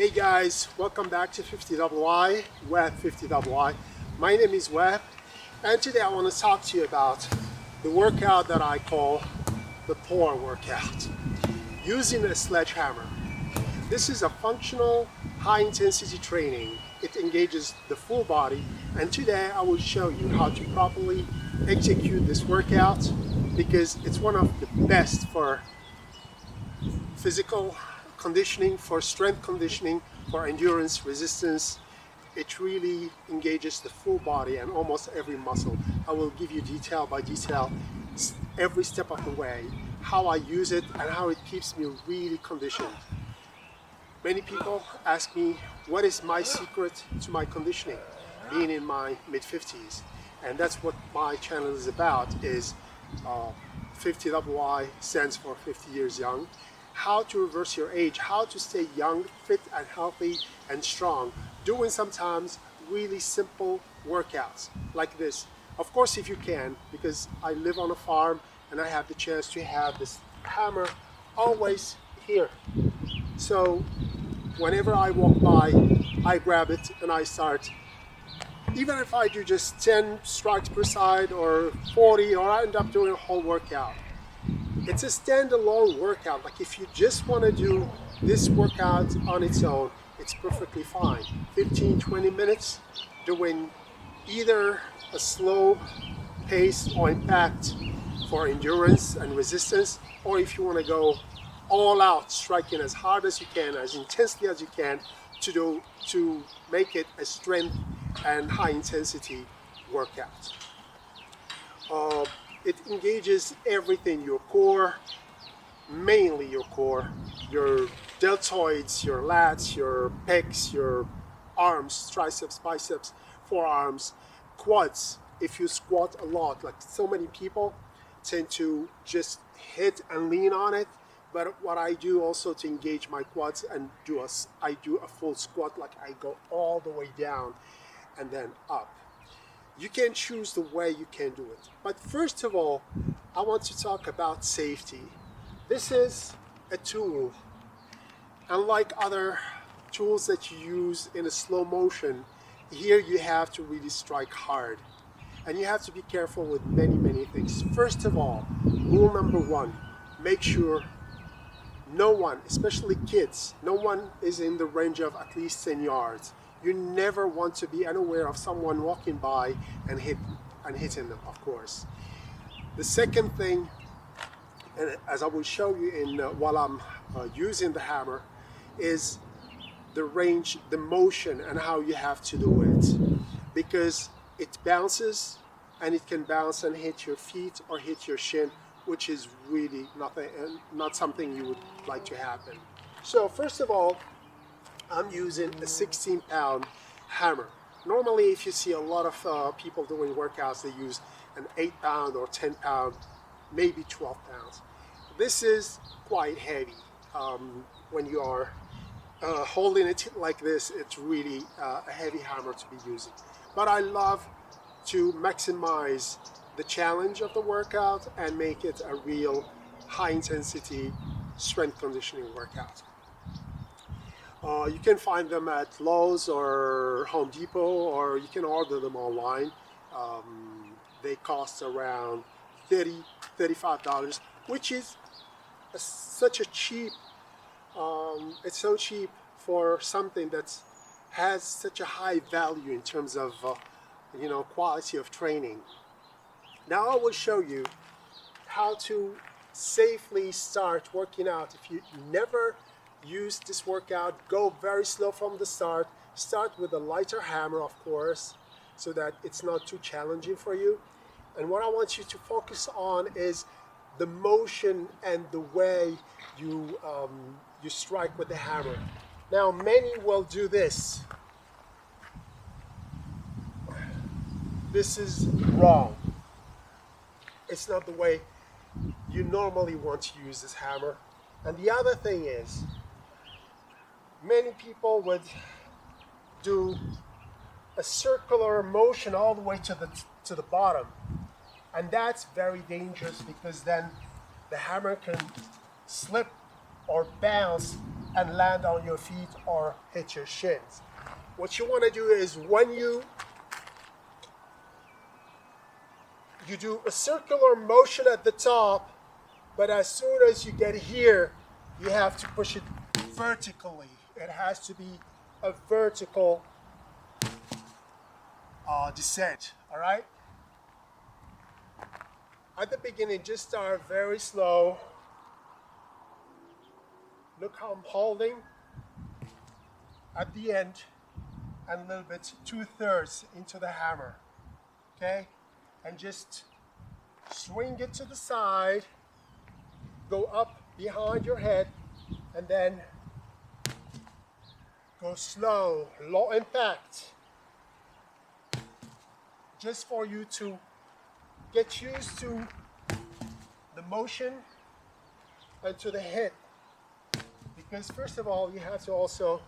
Hey guys, welcome back to 50WI, Web 50WI. My name is Web, and today I want to talk to you about the workout that I call the thor workout, using a sledgehammer. This is a functional, high-intensity training. It engages the full body, and today I will show you how to properly execute this workout because it's one of the best for physical conditioning, for strength conditioning, for endurance, resistance. It really engages the full body and almost every muscle. I will give you detail by detail, every step of the way, how I use it and how it keeps me really conditioned. Many people ask me, what is my secret to my conditioning, being in my mid-50s? And that's what my channel is about, is 50WI stands for 50 years young. How to reverse your age, how to stay young, fit and healthy and strong, doing sometimes really simple workouts like this. Of course, if you can, because I live on a farm and I have the chance to have this hammer always here. So whenever I walk by, I grab it and I start. Even if I do just 10 strikes per side or 40, or I end up doing a whole workout. It's a standalone workout. Like if you just want to do this workout on its own, it's perfectly fine. 15-20 minutes doing either a slow pace or impact for endurance and resistance, or if you want to go all out, striking as hard as you can, as intensely as you can, to make it a strength and high intensity workout. It engages everything, your core, mainly your core, your deltoids, your lats, your pecs, your arms, triceps, biceps, forearms, quads. If you squat a lot, like so many people tend to just hit and lean on it, but what I do also to engage my quads and I do a full squat, like I go all the way down and then up. You can choose the way you can do it. But first of all, I want to talk about safety. This is a tool. Unlike other tools that you use in a slow motion, here you have to really strike hard. And you have to be careful with many things. First of all, rule number one, make sure no one, especially kids, no one is in the range of at least 10 yards. You never want to be unaware of someone walking by and hitting them, of course. The second thing, and as I will show you in while I'm using the hammer, is the range, the motion, and how you have to do it. Because it bounces, and it can bounce and hit your feet or hit your shin, which is really not something you would like to happen. So first of all, I'm using a 16-pound hammer. Normally, if you see a lot of people doing workouts, they use an 8-pound or 10-pound, maybe 12 pounds. This is quite heavy. When you are holding it like this, it's really a heavy hammer to be using. But I love to maximize the challenge of the workout and make it a real high-intensity strength conditioning workout. You can find them at Lowe's or Home Depot, or you can order them online. They cost around $35, which is such a cheap, it's so cheap for something that has such a high value in terms of quality of training. Now I will show you how to safely start working out. If you never use this workout, go very slow from the start. Start with a lighter hammer, of course, so that it's not too challenging for you. And what I want you to focus on is the motion and the way you strike with the hammer. Now, many will do this. This is wrong. It's not the way you normally want to use this hammer. And the other thing is, many people would do a circular motion all the way to the bottom, and that's very dangerous because then the hammer can slip or bounce and land on your feet or hit your shins. What you want to do is when you do a circular motion at the top, but as soon as you get here, you have to push it vertically. It has to be a vertical descent, all right? At the beginning, just start very slow. Look how I'm holding. At the end, and a little bit 2/3 into the hammer, okay? And just swing it to the side, go up behind your head, and then go slow, low impact, just for you to get used to the motion and to the hit. Because first of all, you have to also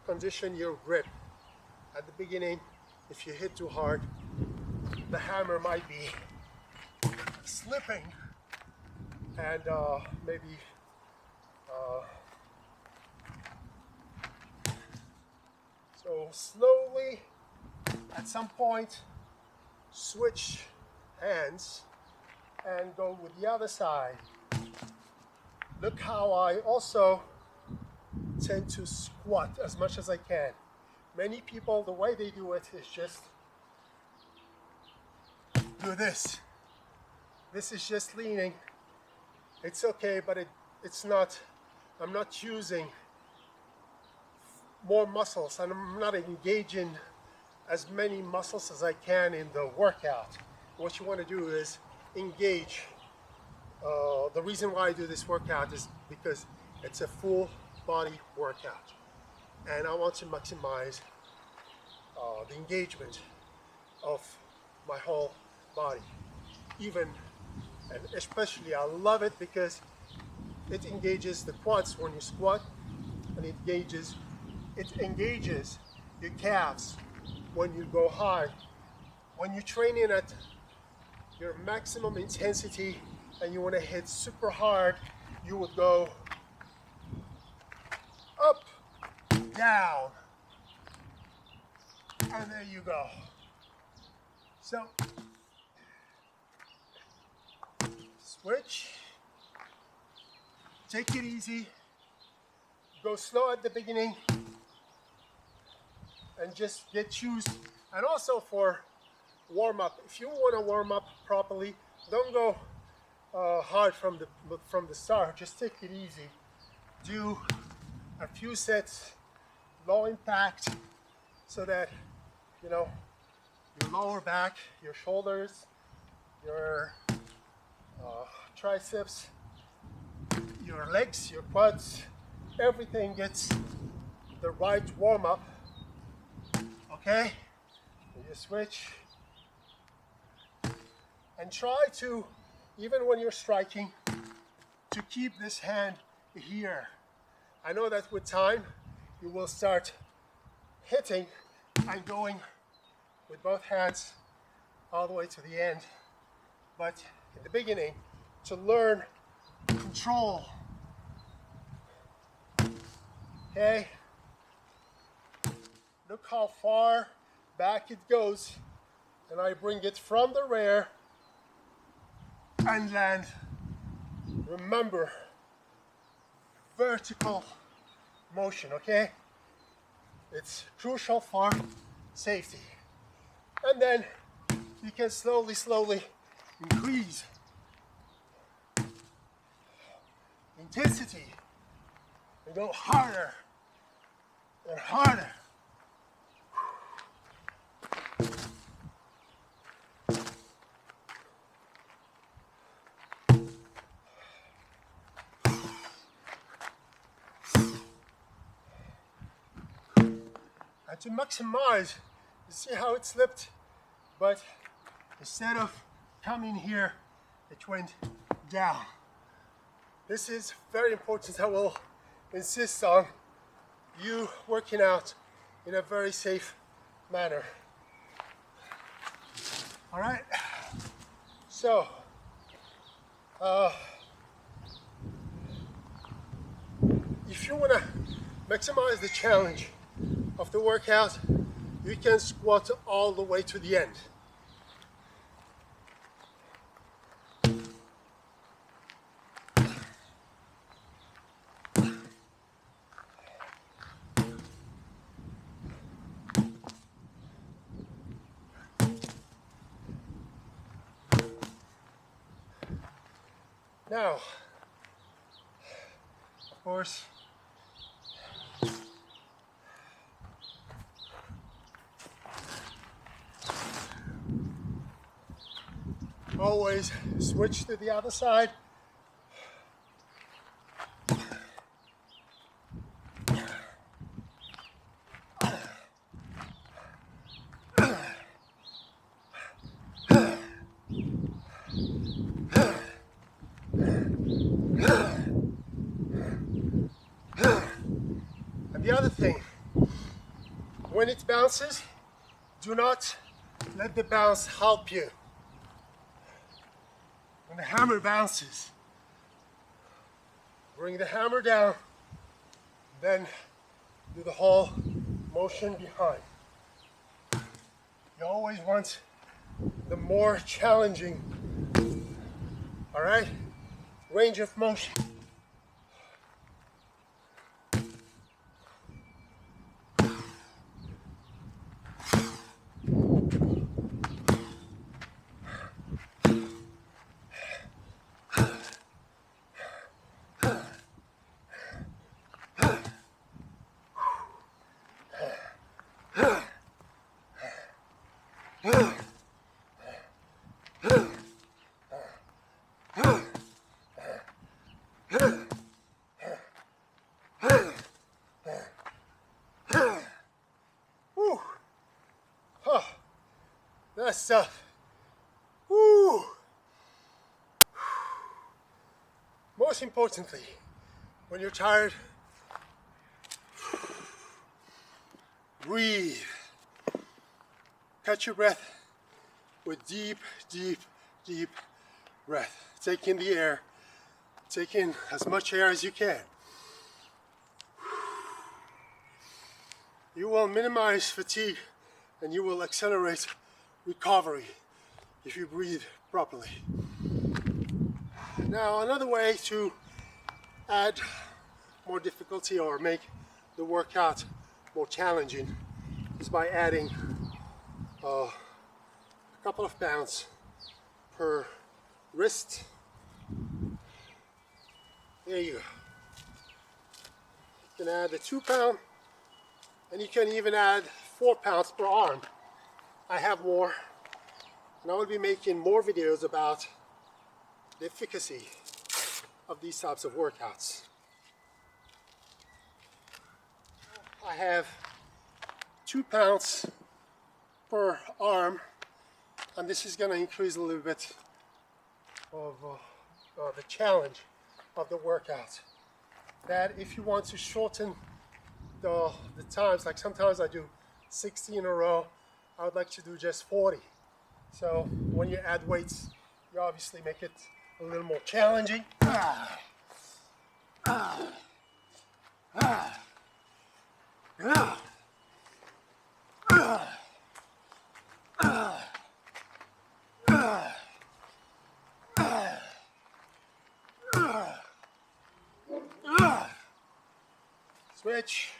condition your grip. At the beginning, if you hit too hard, the hammer might be slipping and maybe so slowly at some point switch hands and go with the other side. Look how I also tend to squat as much as I can. Many people, the way they do it is just do this. This is just leaning. It's okay, but it's not, I'm not using more muscles and I'm not engaging as many muscles as I can in the workout. What you want to do is engage. The reason why I do this workout is because it's a full body workout and I want to maximize the engagement of my whole body. Even and especially I love it because it engages the quads when you squat, and it engages your calves when you go high. When you're training at your maximum intensity and you want to hit super hard, you would go up, down, and there you go. So switch, take it easy, go slow at the beginning, and just get used. And also for warm up, if you want to warm up properly, don't go hard from the start. Just take it easy. Do a few sets, low impact, so that you know your lower back, your shoulders, your triceps, your legs, your quads, everything gets the right warm up. Okay, you switch and try to, even when you're striking, to keep this hand here. I know that with time you will start hitting and going with both hands all the way to the end, but in the beginning, to learn control. Okay, look how far back it goes, and I bring it from the rear and land. Remember, vertical motion, okay? It's crucial for safety. And then you can slowly increase intensity and go harder and harder. And to maximize, you see how it slipped, but instead of coming here, it went down. This is very important. I will insist on you working out in a very safe manner. All right, so if you want to maximize the challenge of the workout, you can squat all the way to the end. Now, of course, always switch to the other side. And the other thing, when it bounces, do not let the bounce help you. When the hammer bounces, bring the hammer down, then do the whole motion behind. You always want the more challenging, all right, range of motion. That's tough. Woo. Most importantly, when you're tired, breathe. Catch your breath with deep, deep, deep breath. Take in the air. Take in as much air as you can. You will minimize fatigue and you will accelerate recovery if you breathe properly. Now, another way to add more difficulty or make the workout more challenging is by adding a couple of pounds per wrist. There you go. You can add the 2 pound, and you can even add 4 pounds per arm. I have more, and I will be making more videos about the efficacy of these types of workouts. I have 2 pounds per arm, and this is going to increase a little bit of the challenge of the workout. That if you want to shorten the times, like sometimes I do 60 in a row, I would like to do just 40. So when you add weights, you obviously make it a little more challenging. Switch.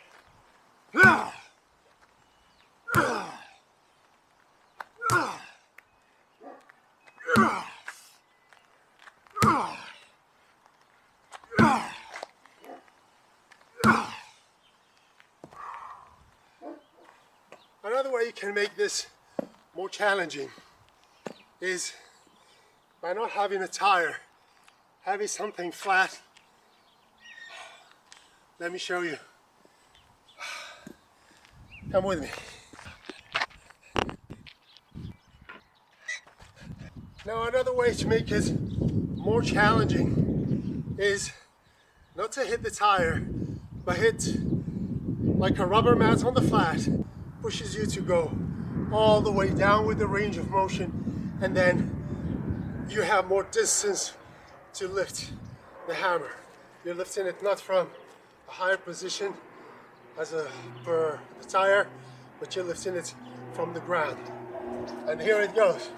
Another way you can make this more challenging is by not having a tire, having something flat. Let me show you. Come with me. Now, another way to make it more challenging is not to hit the tire, but hit like a rubber mat on the flat. Pushes you to go all the way down with the range of motion, and then you have more distance to lift the hammer. You're lifting it not from a higher position for the tire, but you're lifting it from the ground. And here it goes.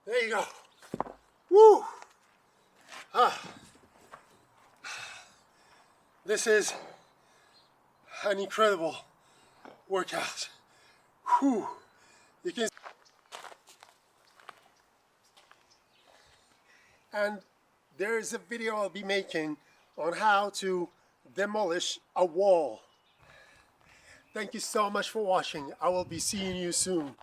There you go. Woo! This is an incredible workout. Whew. You can. And there is a video I'll be making on how to demolish a wall. Thank you so much for watching. I will be seeing you soon.